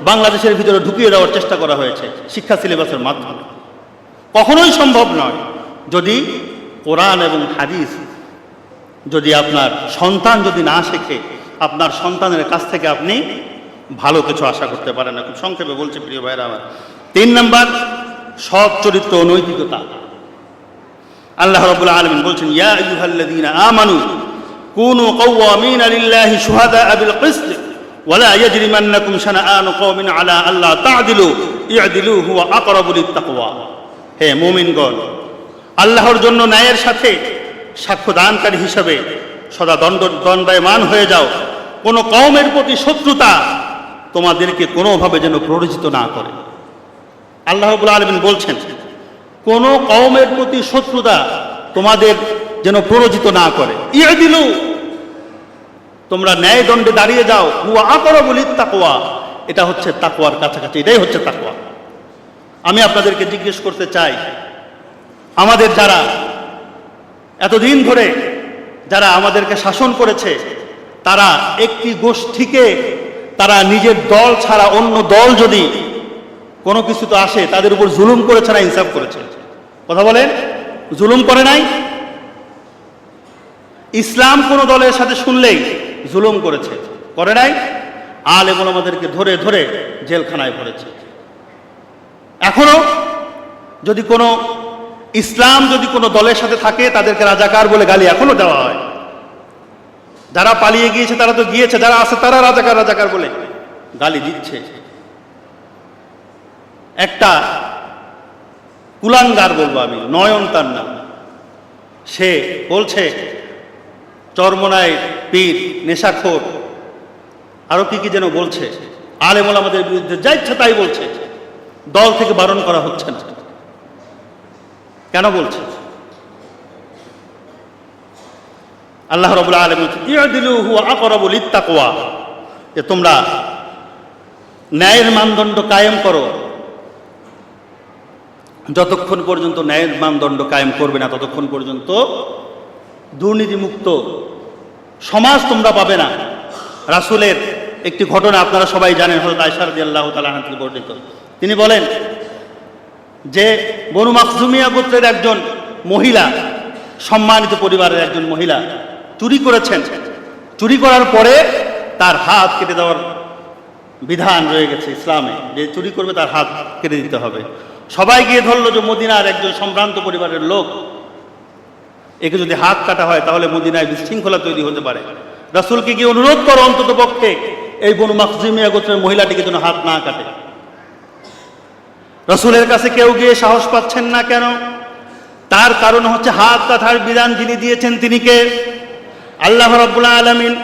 বাংলাদেশের ভিতরে ঢুকিয়ে দেওয়ার চেষ্টা করা হয়েছে শিক্ষা সিলেবাসের মাধ্যমে। কখনোই সম্ভব নয় যদি কোরআন এবং হাদিস যদি আপনার সন্তান যদি না শেখে, আপনার সন্তানের কাছ থেকে আপনি ভালো কিছু আশা করতে পারেন না। খুব সংক্ষেপে বলছি প্রিয় ভাইরা আমার। 3 নাম্বার, সৎ চরিত্র ও নৈতিকতা। আল্লাহ রাব্বুল আলামিন বলছেন, ইয়া আইয়ুহাল্লাযীনা আমানু কুনু কাওয়ামিনা লিল্লাহি শুহাদাআ বিল কিসত ওয়া লা ইয়াজরিমান্নাকুম শানাআনু কওমিন আলা আল্লা তা'দিলু ই'দিলু হুয়া আকরাবু লিত-তাকওয়া। হে মুমিনগণ, আল্লাহর জন্য ন্যায়ের সাথে সাক্ষ্যদানকারী হিসাবে সদা দণ্ডায়মান হয়ে যাও। কোনো কওমের প্রতি শত্রুতা তোমাদেরকে কোনোভাবে যেন প্ররোচিত না করে। আল্লাহ রাব্বুল আলামিন বলছেন, কোনো কওমের প্রতি শত্রুতা তোমাদের যেন প্ররোচিত না করে। ই'দিলু, তোমরা ন্যায় দণ্ডে দাঁড়িয়ে যাও। হুয়া আকরাবু লিত-তাকওয়া, এটা হচ্ছে তাকওয়ার কাছাকাছি, এটাই হচ্ছে তাকওয়া। আমি আপনাদেরকে জিজ্ঞেস করতে চাই, আমাদের যারা এতদিন ধরে যারা আমাদেরকে শাসন করেছে, তারা একটি গোষ্ঠীকে তারা নিজের দল ছাড়া অন্য দল যদি কোনো কিছু তো আসে তাদের উপর জুলুম করেছে না ইনসাফ করেছে? কথা বলেন, জুলুম করে নাই? ইসলাম কোন দলের সাথে শুনলেই জুলুম করেছে, করে নাই? আলেম ওলামাদেরকে ধরে ধরে জেলখানায় ভরেছে। এখনো যদি কোনো ইসলাম যদি কোনো দলের সাথে থাকে তাদেরকে রাজাকার বলে গালি এখনো দেওয়া হয়। যারা পালিয়ে গিয়েছে তারা তো গিয়েছে, যারা আছে তারা রাজাকার রাজাকার বলে গালি দিচ্ছে। একটা কুলাঙ্গার বলবো আমি, নয়ন তার নাম, সে বলছে চরমনায় পীর, নেশাখোর, আরো কি কি যেন বলছে, আলেম ওলামাদের বিরুদ্ধে যা ইচ্ছা তাই বলছে, দল থেকে বারণ করা হচ্ছে না। কেন বলছে? আল্লাহ রাব্বুল আলামিন ই'দিলু হুয়া আকরাবু লিত-তাকওয়া, যে তোমরা ন্যায়ের মানদণ্ড কায়েম করো। যতক্ষণ পর্যন্ত ন্যায়ের মানদণ্ড কায়েম করবে না ততক্ষণ পর্যন্ত দুর্নীতিমুক্ত সমাজ তোমরা পাবে না। রাসূলের একটি ঘটনা আপনারা সবাই জানেন, হযরত আয়েশা রাদিয়াল্লাহু তাআলা আনহা থেকে বর্ণিত। তিনি বলেন যে বনু মাখজুমিয়া গোত্রের একজন মহিলা, সম্মানিত পরিবারের একজন মহিলা চুরি করেছেন। চুরি করার পরে তার হাত কেটে দেওয়ার বিধান রয়ে গেছে ইসলামে, যে চুরি করবে তার হাত কেটে দিতে হবে। সবাই গিয়ে ধরলো যে মদিনার একজন সম্ভ্রান্ত পরিবারের লোক, একে যদি হাত কাটা হয় তাহলে মদিনায় বিশৃঙ্খলা তৈরি হতে পারে। রাসূলকে গিয়ে অনুরোধ করো অন্তত পক্ষে এই বনু মাখজুমিয়া গোত্রের মহিলাটিকে যেন হাত না কাটে। রাসূলের কাছে কেউ গিয়ে সাহস পাচ্ছেন না। কেন? তার কারণ হচ্ছে হাত কাটার বিধান যিনি দিয়েছেন তিনি কে? আল্লাহ রাব্বুল আলামিন।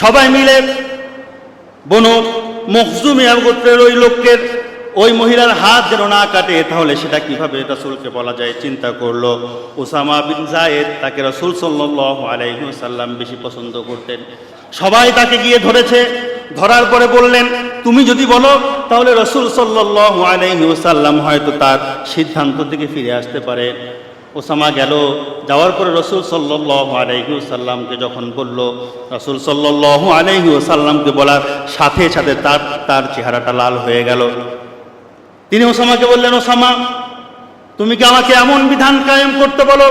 সবাই মিলে বনু মাখজুমিয়া গোত্রের ওই লোকের, ওই মহিলার হাত যেন না কাটে, তাহলে সেটা কিভাবে রাসূলকে বলা যায়? চিন্তা করলো উসামা বিন যায়েদ, তাকে রাসূল সাল্লাল্লাহু আলাইহি ওয়াসাল্লাম বেশি পছন্দ করতেন। সবাই তাকে গিয়ে ধরেছে, ধরার পরে বললেন তুমি যদি বলো তাহলে রাসূল সাল্লাল্লাহু আলাইহি ওয়াসাল্লাম হয়তো তার সিদ্ধান্ত থেকে ফিরে আসতে পারে। ওসামা গেল, যাওয়ার পরে রাসূল সাল্লাল্লাহু আলাইহি ওয়াসাল্লামকে যখন বলল, রাসূল সাল্লাল্লাহু আলাইহি ওয়াসাল্লামকে বলার সাথে সাথে তার চেহারাটা লাল হয়ে গেল। তিনি ওসামাকে বললেন, ওসামা তুমি কি আমাকে এমন বিধান কায়েম করতে বলো?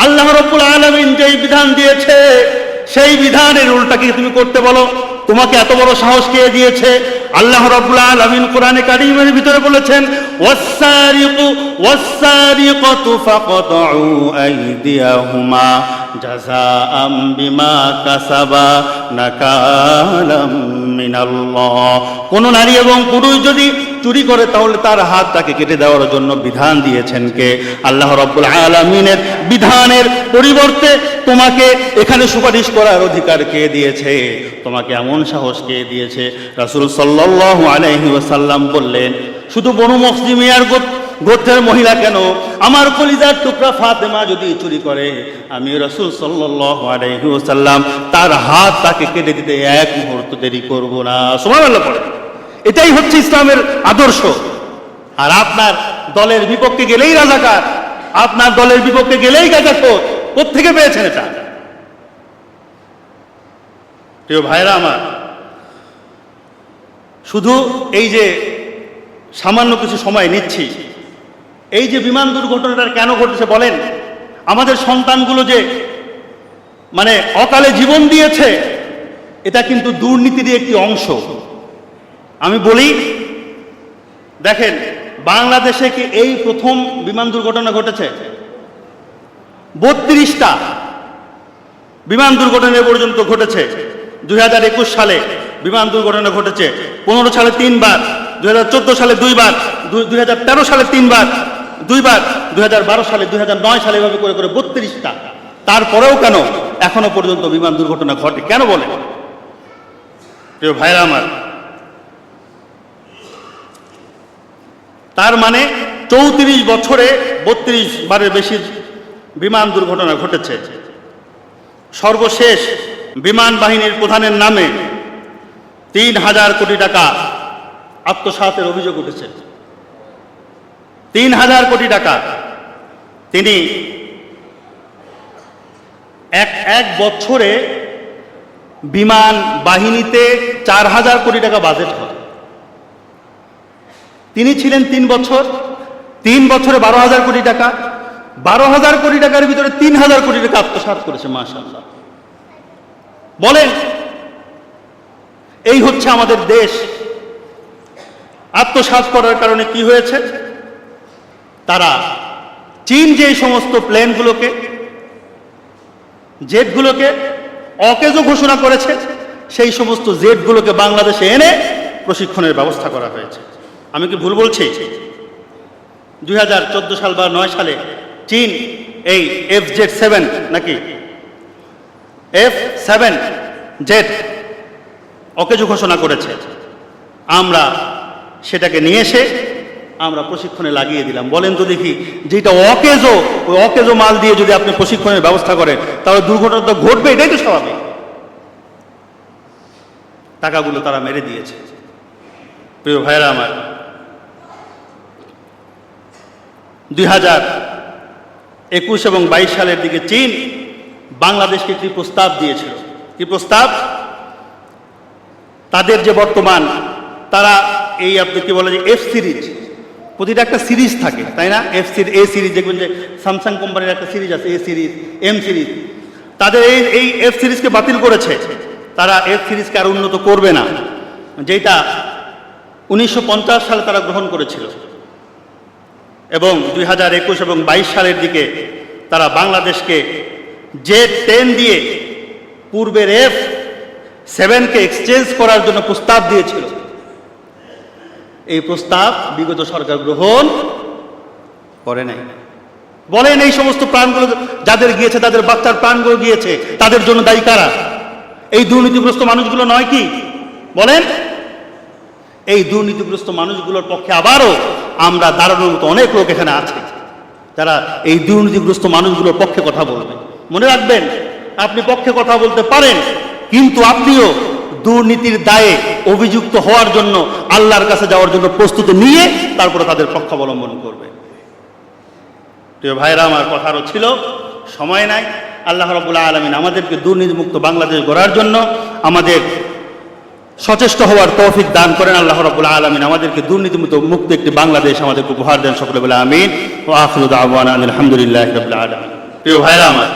আল্লাহ রাব্বুল আলামিন যেই বিধান দিয়েছে সেই বিধানের উল্টা কি তুমি করতে বলো? তোমাকে এত বড় সাহস কে দিয়েছে? আল্লাহ রাব্বুল আলামিন কোরআনে কারীমের ভিতরে বলেছেন, ওয়াস-সারিকু ওয়াস-সারিকাতু ফাকতাউ আইদিয়াহুমা জাযাআম বিমা কাসাবা নাকালাম মিনাল্লাহ। কোন নারী এবং পুরুষ যদি চুরি করে তাহলে তার হাত তাকে কেটে দেওয়ার জন্য বিধান দিয়েছেন কে? আল্লাহ রাব্বুল আলামিনের বিধানের পরিবর্তে তোমাকে এখানে সুপারিশ করার অধিকার কে দিয়েছে? তোমাকে এমন সাহস কে দিয়েছে? রাসূল সাল্লাল্লাহু আলাইহি ওয়াসাল্লাম বললেন, শুধু বনু মুসলিমিয়ার গোত্রের মহিলা কেন, আমার কলিজার টুকরা ফাতেমা যদি চুরি করে, আমি রাসূল সাল্লাল্লাহু আলাইহি ওয়াসাল্লাম তার হাত তাকে কেটে দিতে এক মুহূর্ত দেরি করব না। সুবহানাল্লাহ পড়ে। এটাই হচ্ছে ইসলামের আদর্শ। আর আপনার দলের বিপক্ষে গেলেই রাজাকার, আপনার দলের বিপক্ষে গেলেই গাজাখোর। কোত্থেকে পেয়েছেন এটা? প্রিয় ভাইরা আমার, শুধু এই যে সামান্য কিছু সময় নিচ্ছি, এই যে বিমান দুর্ঘটনাটা কেন ঘটেছে বলেন? আমাদের সন্তানগুলো যে মানে অকালে জীবন দিয়েছে, এটা কিন্তু দুর্নীতির একটি অংশ। আমি বলি, দেখেন, বাংলাদেশে কি এই প্রথম বিমান দুর্ঘটনা ঘটেছে? 32টা বিমান দুর্ঘটনা পর্যন্ত ঘটেছে। 2021 সালে বিমান দুর্ঘটনা ঘটেছে, 15 সালে 3 বার, 2014 সালে 2 বার, 2013 সালে 3 বার, 2 বার, 2012 সালে, 2009 সালে, এভাবে করে করে 32টা। তারপরেও কেন এখনো পর্যন্ত বিমান দুর্ঘটনা ঘটে? কেন বলে? প্রিয় ভাইরা আমার, তার মানে 34 বছরে 32 বারের বেশি বিমান দুর্ঘটনা ঘটেছে। সর্বশেষ বিমান বাহিনীর প্রধানের নামে 3000 কোটি টাকা আত্মসাতের অভিযোগ উঠেছে। 3000 কোটি টাকা। তিনি এক বছরে বিমান বাহিনীতে 4000 কোটি টাকা বাজেট হয়। তিনি ছিলেন 3 বছর, 3 বছরে 12,000 কোটি টাকা, 12,000 কোটি টাকার ভিতরে 3000 কোটি টাকা আত্মসাৎ করেছে। মাশাআল্লাহ। বলেন, এই হচ্ছে আমাদের দেশ। আত্মসাৎ করার কারণে কি হয়েছে? তারা চীন যে সমস্ত প্লেনগুলোকে, জেটগুলোকে অকেজো ঘোষণা করেছে, সেই সমস্ত জেটগুলোকে বাংলাদেশে এনে প্রশিক্ষণের ব্যবস্থা করা হয়েছে। আমি কি ভুল বলছি? 2014 সাল বা 9 সালে চীন এই FZ-7 নাকি F-7 জেট অকেজো ঘোষণা করেছে। আমরা সেটাকে নিয়ে এসে আমরা প্রশিক্ষণে লাগিয়ে দিলাম। বলেন তো দেখি, যেটা অকেজো, ওই অকেজো মাল দিয়ে যদি আপনি প্রশিক্ষণের ব্যবস্থা করেন, তাহলে দুর্ঘটনা তো ঘটবে, এটাই তো স্বাভাবিক। টাকাগুলো তারা মেরে দিয়েছে। প্রিয় ভাইরা আমার, 2021 এবং 22 সালের দিকে চীন বাংলাদেশকে একটি প্রস্তাব দিয়েছিল। কি প্রস্তাব? তাদের যে বর্তমান তারা এই আপনি কি বলে যে F সিরিজ, প্রতিটা একটা সিরিজ থাকে, তাই না? এ সিরিজ দেখবেন যে স্যামসাং কোম্পানির একটা সিরিজ আছে, এ সিরিজ, এম সিরিজ। তাদের এই F সিরিজকে বাতিল করেছে। তারা F সিরিজকে আর উন্নত করবে না, যেটা 1950 সালে তারা গ্রহণ করেছিল। এবং 2021 এবং 22 সালের দিকে তারা বাংলাদেশকে Z-10 দিয়ে পূর্বের F-7কে এক্সচেঞ্জ করার জন্য প্রস্তাব দিয়েছিল। এই প্রস্তাব বিগত সরকার গ্রহণ করে নাই। বলেন, এই সমস্ত প্রাণগুলো যাদের গিয়েছে, তাদের বাচ্চার প্রাণগুলো গিয়েছে, তাদের জন্য দায়ী কারা? এই দুর্নীতিগ্রস্ত মানুষগুলো নয় কি? বলেন, এই দুর্নীতিগ্রস্ত মানুষগুলোর পক্ষে আবারও আমরা দাঁড়ানোর মতো অনেক লোক এখানে আছে, যারা এই দুর্নীতিগ্রস্ত মানুষগুলোর পক্ষে কথা বলবে। মনে রাখবেন, আপনি পক্ষে কথা বলতে পারেন, কিন্তু আপনিও দুর্নীতির দায়ে অভিযুক্ত হওয়ার জন্য আল্লাহর কাছে যাওয়ার জন্য প্রস্তুতি নিয়ে তারপরে তাদের পক্ষ অবলম্বন করবে। প্রিয় ভাইরা আমার, কথা আরও ছিল, সময় নাই। আল্লাহ রাব্বুল আলামিন আমাদেরকে দুর্নীতিমুক্ত বাংলাদেশ গড়ার জন্য আমাদের সচেষ্ট হওয়ার তৌফিক দান করেন। আল্লাহ রাব্বুল আলামিন আমাদেরকে দুর্নীতিমুক্ত একটি বাংলাদেশ আমাদেরকে উপহার দেন। সকলে বলে আমিন। ওয়া আখিরু দাওয়ানা আলহামদুলিল্লাহি রাব্বিল আলামিন। প্রিয় ভাইরা আমার,